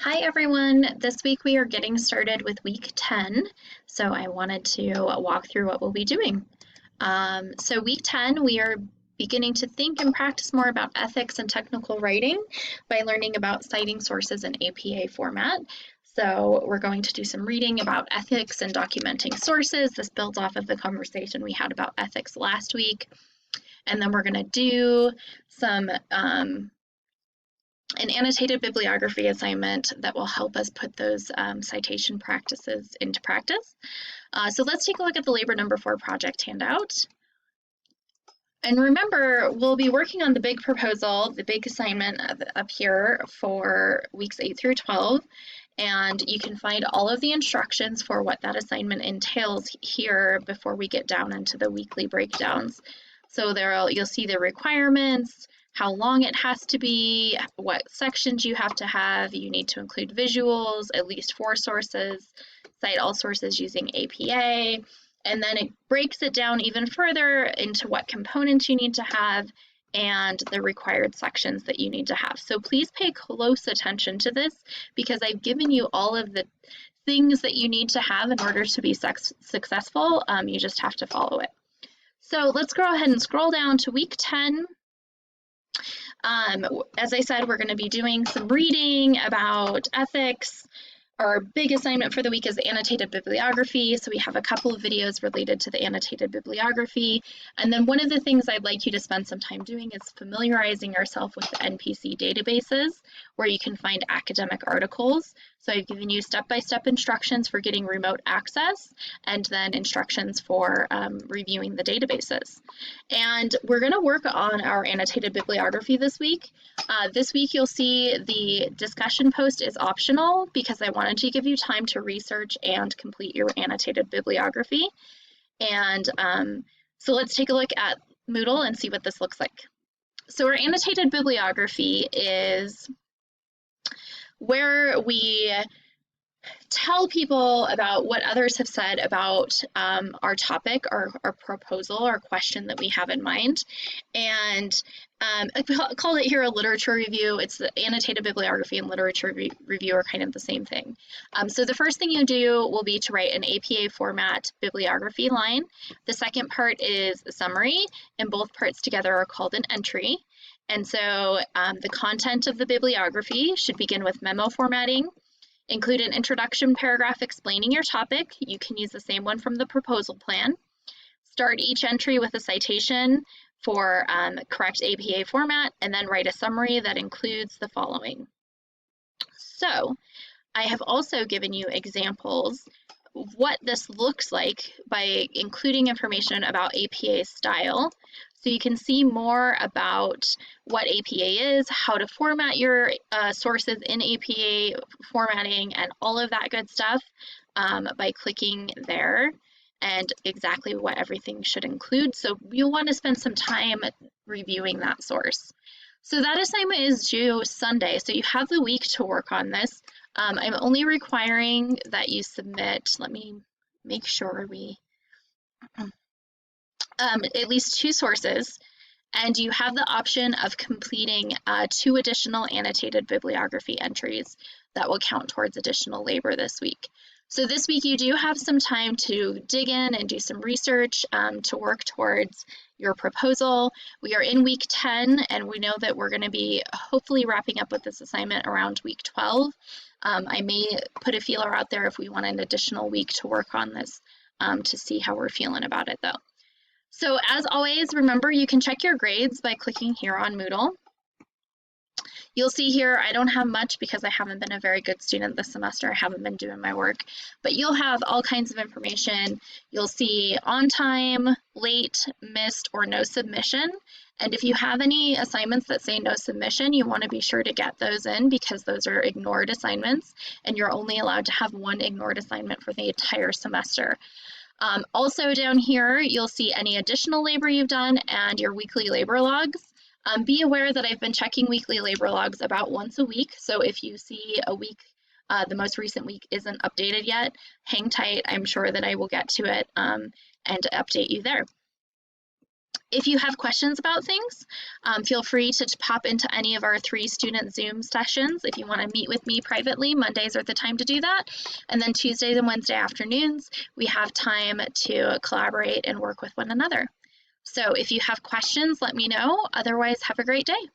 Hi everyone. This week we are getting started with week 10, so I wanted to walk through what we'll be doing. So week 10, we are beginning to think and practice more about ethics and technical writing by learning about citing sources in APA format. So we're going to do some reading about ethics and documenting sources. This builds off of the conversation we had about ethics last week. And then we're going to do some an annotated bibliography assignment that will help us put those citation practices into practice. So let's take a look at the labor number 4 project handout. And remember, we'll be working on the big proposal, the big assignment up here for weeks 8 through 12. And you can find all of the instructions for what that assignment entails here before we get down into the weekly breakdowns. So you'll see the requirements, how long it has to be, what sections you have to have. You need to include visuals, at least 4 sources, cite all sources using APA, and then it breaks it down even further into what components you need to have and the required sections that you need to have. So please pay close attention to this because I've given you all of the things that you need to have in order to be successful. You just have to follow it. So let's go ahead and scroll down to week 10. As I said, we're going to be doing some reading about ethics. Our big assignment for the week is annotated bibliography, so we have a couple of videos related to the annotated bibliography. And then one of the things I'd like you to spend some time doing is familiarizing yourself with the NPC databases, where you can find academic articles. So I've given you step-by-step instructions for getting remote access, and then instructions for reviewing the databases. And we're going to work on our annotated bibliography this week. This week you'll see the discussion post is optional because I wanted to give you time to research and complete your annotated bibliography. And so let's take a look at Moodle and see what this looks like. So our annotated bibliography is where we tell people about what others have said about our topic, our proposal, our question that we have in mind. And I call it here a literature review. It's the annotated bibliography and literature review are kind of the same thing. So the first thing you do will be to write an APA format bibliography line. The second part is a summary, and both parts together are called an entry. And so the content of the bibliography should begin with memo formatting. Include an introduction paragraph explaining your topic. You can use the same one from the proposal plan. Start each entry with a citation for correct APA format, and then write a summary that includes the following. So I have also given you examples of what this looks like by including information about APA style. So you can see more about what APA is, how to format your sources in APA formatting, and all of that good stuff by clicking there, and exactly what everything should include. So you'll want to spend some time reviewing that source. So that assignment is due Sunday, so you have the week to work on this. I'm only requiring that you submit, let me make sure we at least 2 sources, and you have the option of completing 2 additional annotated bibliography entries that will count towards additional labor this week. So this week you do have some time to dig in and do some research to work towards your proposal. We are in week 10, and we know that we're going to be hopefully wrapping up with this assignment around week 12. I may put a feeler out there if we want an additional week to work on this to see how we're feeling about it though. So as always, remember you can check your grades by clicking here on Moodle. You'll see here I don't have much because I haven't been a very good student this semester. I haven't been doing my work, but you'll have all kinds of information. You'll see on time, late, missed, or no submission. And if you have any assignments that say no submission, you want to be sure to get those in because those are ignored assignments, and you're only allowed to have 1 ignored assignment for the entire semester. Also down here, you'll see any additional labor you've done and your weekly labor logs. Be aware that I've been checking weekly labor logs about once a week. So if you see a week, the most recent week isn't updated yet, hang tight. I'm sure that I will get to it and update you there. If you have questions about things, feel free to pop into any of our 3 student Zoom sessions. If you want to meet with me privately, Mondays are the time to do that. And then Tuesdays and Wednesday afternoons, we have time to collaborate and work with one another. So if you have questions, let me know. Otherwise, have a great day.